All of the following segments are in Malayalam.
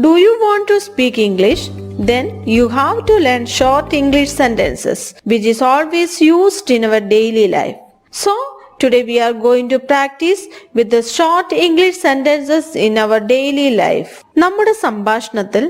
Do you want to speak English? Then you have to learn short English sentences, which is always used in our daily life. So, today we are going to practice with the short English sentences in our daily life. നമ്മുടെ സംഭാഷണത്തിൽ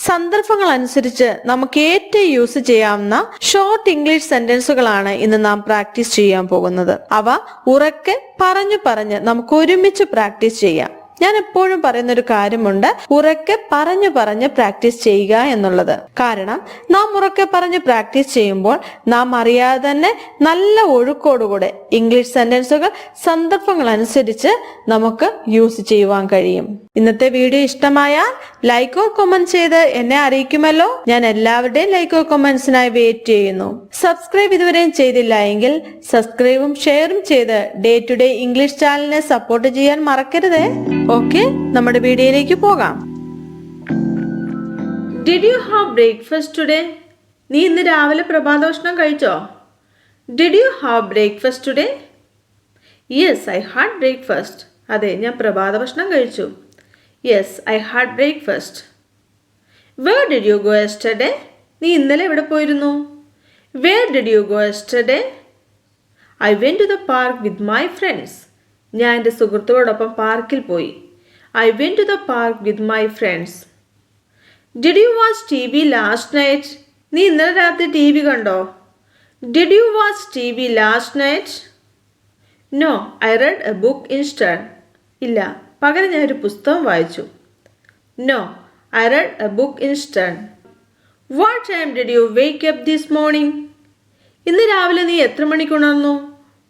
സന്ദർഭങ്ങൾ അനുസരിച്ച് നമുക്ക് ഏറ്റവും യൂസ് ചെയ്യാവുന്ന ഷോർട്ട് ഇംഗ്ലീഷ് സെന്റൻസുകളാണ് ഇന്ന് നാം പ്രാക്ടീസ് ചെയ്യാൻ പോകുന്നത്. അവ ഉറക്കെ പറഞ്ഞു നമുക്ക് ഒരുമിച്ച് പ്രാക്ടീസ് ചെയ്യാം. ഞാൻ എപ്പോഴും പറയുന്ന ഒരു കാര്യമുണ്ട്, ഉറക്കെ പറഞ്ഞു പ്രാക്ടീസ് ചെയ്യുക എന്നുള്ളത്. കാരണം നാം ഉറക്കെ പറഞ്ഞ് പ്രാക്ടീസ് ചെയ്യുമ്പോൾ നാം അറിയാതെ തന്നെ നല്ല ഒഴുക്കോടുകൂടെ ഇംഗ്ലീഷ് സെന്റൻസുകൾ സന്ദർഭങ്ങൾ അനുസരിച്ച് നമുക്ക് യൂസ് ചെയ്യുവാൻ കഴിയും. ഇന്നത്തെ വീഡിയോ ഇഷ്ടമായാൽ ലൈക്കോ കമന്റ് ചെയ്ത് എന്നെ അറിയിക്കുമല്ലോ. ഞാൻ എല്ലാവരുടെയും ലൈക്കോ കമന്റ്സിനായി വെയിറ്റ് ചെയ്യുന്നു. സബ്സ്ക്രൈബ് ഇതുവരെയും ചെയ്തില്ല എങ്കിൽ സബ്സ്ക്രൈബും ഷെയറും ചെയ്ത് ഡേ ടു ഡേ ഇംഗ്ലീഷ് ചാനലിനെ സപ്പോർട്ട് ചെയ്യാൻ മറക്കരുതേ. ഓക്കെ, നമ്മുടെ വീഡിയോയിലേക്ക് പോകാം. Did you have breakfast today? നീ ഇന്ന് രാവിലെ പ്രഭാതഭക്ഷണം കഴിച്ചോ? Did you have breakfast today? Yes, I had breakfast. അതെ, ഞാൻ പ്രഭാതഭക്ഷണം കഴിച്ചു. Yes, I had breakfast. Where did you go yesterday? നീ ഇന്നലെ എവിടെ പോയിരുന്നു? Where did you go yesterday? I went to the park with my friends. ഞാൻ എൻ്റെ സുഹൃത്തുക്കളോടൊപ്പം പാർക്കിൽ പോയി. I went to the park with my friends. Did you watch T V last night? നീ ഇന്നലെ രാത്രി ടി വി കണ്ടോ? Did you watch T V last night? No, I read a book instead. ഇല്ല, പകരം ഞാൻ ഒരു പുസ്തകം വായിച്ചു. No, I read a book instead. What time did you wake up this morning? ഇന്ന് രാവിലെ നീ എത്ര മണിക്ക് ഉണർന്നു?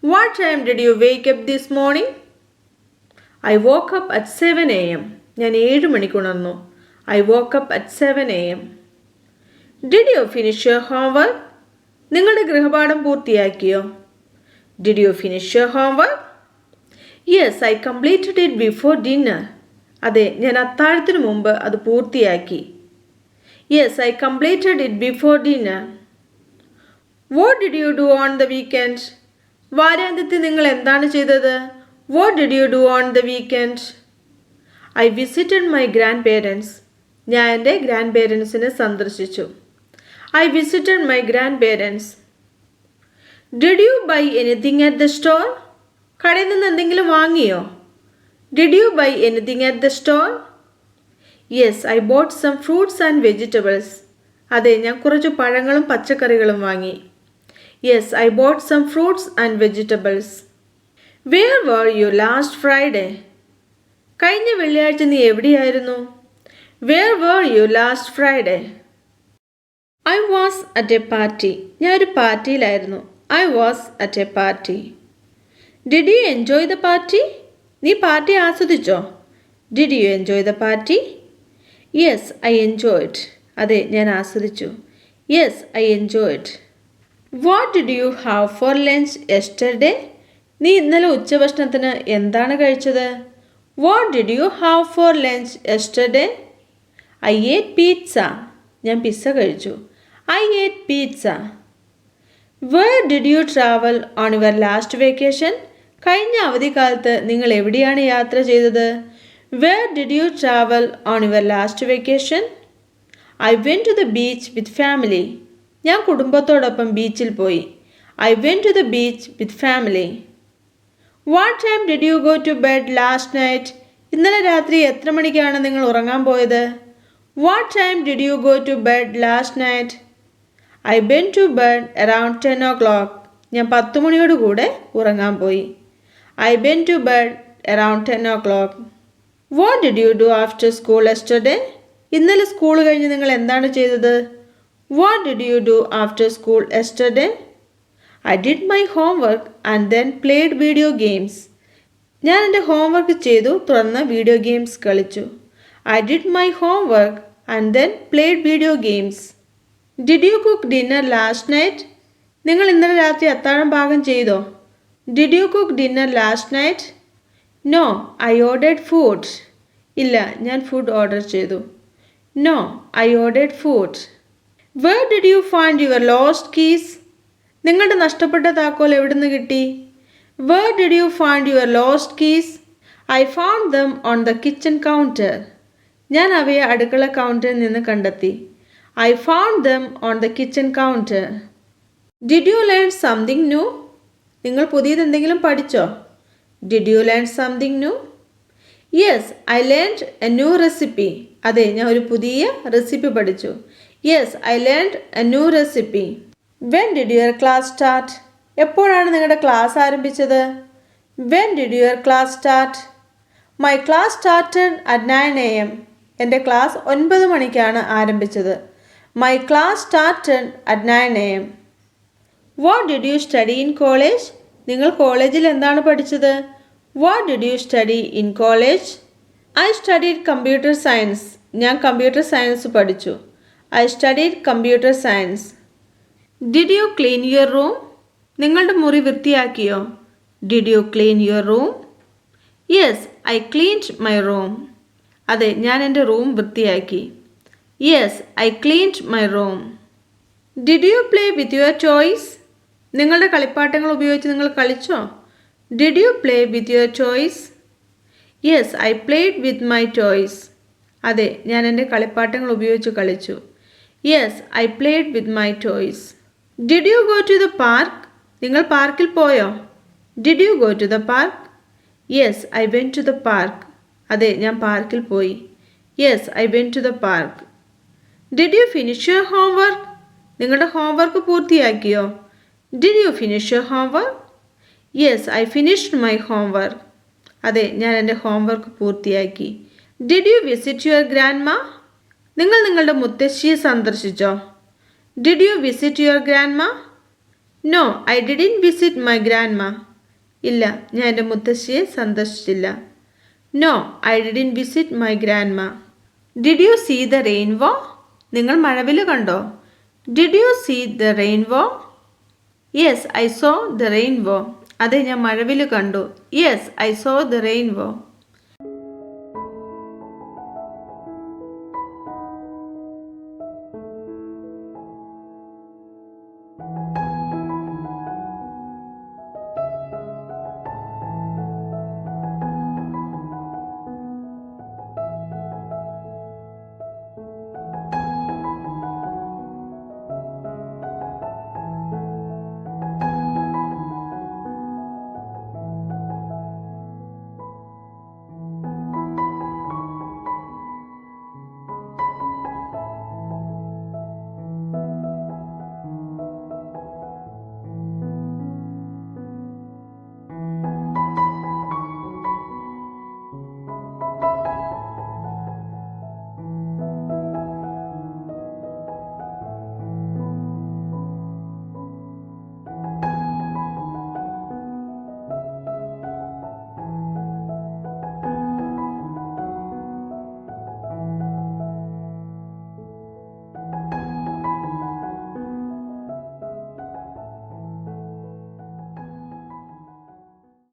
What time did you wake up this morning? I woke up at 7 AM. ഞാൻ 7 മണിക്ക് ഉണർന്നു. I woke up at 7 AM. Did you finish your homework? നിങ്ങളുടെ ഗൃഹപാഠം പൂർത്തിയാക്കിയോ? Did you finish your homework? Yes, I completed it before dinner. അതെ, ഞാൻ അത്താഴത്തിന് മുമ്പ് അത് പൂർത്തിയാക്കി. Yes, I completed it before dinner. What did you do on the weekend? വാരാന്ത്യത്തിൽ നിങ്ങൾ എന്താണ് ചെയ്തത്? What did you do on the weekend? I visited my grandparents. ഞാൻ എൻ്റെ ഗ്രാൻഡ് പേരൻസിനെ സന്ദർശിച്ചു. I visited my grandparents. Did you buy anything at the store? കടയിൽ നിന്ന് എന്തെങ്കിലും വാങ്ങിയോ? Did you buy anything at the store? Yes, I bought some fruits and vegetables. അതെ, ഞാൻ കുറച്ച് പഴങ്ങളും പച്ചക്കറികളും വാങ്ങി. Yes, I bought some fruits and vegetables. Where were you last Friday? കഴിഞ്ഞ വെള്ളിയാഴ്ച നീ എവിടെയായിരുന്നു? Where were you last Friday? I was at a party. ഞാൻ ഒരു പാർട്ടിയിലായിരുന്നു. I was at a party. Did you enjoy the party? നീ പാർട്ടി ആസ്വദിച്ചോ? Did you enjoy the party? Yes, I enjoyed. അതെ, ഞാൻ ആസ്വദിച്ചു. Yes, I enjoyed. What did you have for lunch yesterday? നീ ഇന്നലെ ഉച്ചഭക്ഷണത്തിന് എന്താണ് കഴിച്ചത്? What did you have for lunch yesterday? I ate pizza. ഞാൻ പിസ്സ കഴിച്ചു. I ate pizza. Where did you travel on your last vacation? കഴിഞ്ഞ അവധിക്കാലത്ത് നിങ്ങൾ എവിടെയാണ് യാത്ര ചെയ്തത്? Where did you travel on your last vacation? I went to the beach with family. ഞാൻ കുടുംബത്തോടൊപ്പം ബീച്ചിൽ പോയി. I went to the beach with family. What time did you go to bed last night? ഇന്നലെ രാത്രി എത്ര മണിക്കാണ് നിങ്ങൾ ഉറങ്ങാൻ പോയത്? What time did you go to bed last night? I went to bed around 10 o'clock. ഞാൻ 10 മണിയോടുകൂടെ ഉറങ്ങാൻ പോയി. I went to bed around 10 o'clock. What did you do after school yesterday? ഇന്നലെ സ്കൂൾ കഴിഞ്ഞ് നിങ്ങൾ എന്താണ് ചെയ്തത്? What did you do after school yesterday? I did my homework and then played video games. ഞാൻ എൻ്റെ ഹോംവർക്ക് ചെയ്തു, തുടർന്ന് വീഡിയോ ഗെയിംസ് കളിച്ചു. I did my homework and then played video games. Did you cook dinner last night? നിങ്ങൾ ഇന്നലെ രാത്രി അത്താഴം പാകം ചെയ്തോ? Did you cook dinner last night? No, I ordered food. ഇല്ല, ഞാൻ ഫുഡ് ഓർഡർ ചെയ്തു. No, I ordered food. Where did you find your lost keys? നിങ്ങളുടെ നഷ്ടപ്പെട്ട താക്കോൽ എവിടെ നിന്ന് കിട്ടി? Where did you find your lost keys? I found them on the kitchen counter. ഞാൻ അവയെ അടുക്കള കൗണ്ടറിൽ നിന്ന് കണ്ടെത്തി. I found them on the kitchen counter. Did you learn something new? നിങ്ങൾ പുതിയതെന്തെങ്കിലും പഠിച്ചോ? Did you learn something new? Yes, I learned a new recipe. അതെ, ഞാൻ ഒരു പുതിയ റെസിപ്പി പഠിച്ചു. Yes, I learned a new recipe. When did your class start? എപ്പോഴാണ് നിങ്ങളുടെ ക്ലാസ് ആരംഭിച്ചത്? When did your class start? My class started at 9 AM. എൻ്റെ ക്ലാസ് 9 മണിക്കാണ് ആരംഭിച്ചത്. My class started at 9 AM. What did you study in college? നിങ്ങൾ കോളേജിൽ എന്താണ് പഠിച്ചത്? What did you study in college? I studied computer science. ഞാൻ കമ്പ്യൂട്ടർ സയൻസ് പഠിച്ചു. I studied computer science. Did you clean your room? നിങ്ങളുടെ മുറി വൃത്തിയാക്കിയോ? Did you clean your room? Yes, I cleaned my room. അതെ, ഞാൻ എൻ്റെ റൂം വൃത്തിയാക്കി. Yes, I cleaned my room. Did you play with your toys? നിങ്ങളുടെ കളിപ്പാട്ടങ്ങൾ ഉപയോഗിച്ച് നിങ്ങൾ കളിച്ചോ? Did you play with your toys? Yes, I played with my toys. അതെ, ഞാൻ എൻ്റെ കളിപ്പാട്ടങ്ങൾ ഉപയോഗിച്ച് കളിച്ചു. Yes, I played with my toys. Did you go to the park? നിങ്ങൾ പാർക്കിൽ പോയോ? Did you go to the park? Yes, I went to the park. അതെ, ഞാൻ പാർക്കിൽ പോയി. Yes, I went to the park. Did you finish your homework? നിങ്ങളുടെ ഹോംവർക്ക് പൂർത്തിയാക്കിയോ? Did you finish your homework? Yes, I finished my homework. അതെ, ഞാൻ എൻ്റെ ഹോംവർക്ക് പൂർത്തിയാക്കി. Did you visit your grandma? നിങ്ങൾ നിങ്ങളുടെ മുത്തശ്ശിയെ സന്ദർശിച്ചോ? Did you visit your grandma? No, I didn't visit my grandma. ഇല്ല, ഞാൻ എൻ്റെ മുത്തശ്ശിയെ സന്ദർശിച്ചില്ല. No, I didn't visit my grandma. Did you see the rainbow? നിങ്ങൾ മഴവില്ല് കണ്ടോ? Did you see the rainbow? Yes, I saw the rainbow. അതെ, ഞാൻ മഴവില്ല് കണ്ടു. Yes, I saw the rainbow.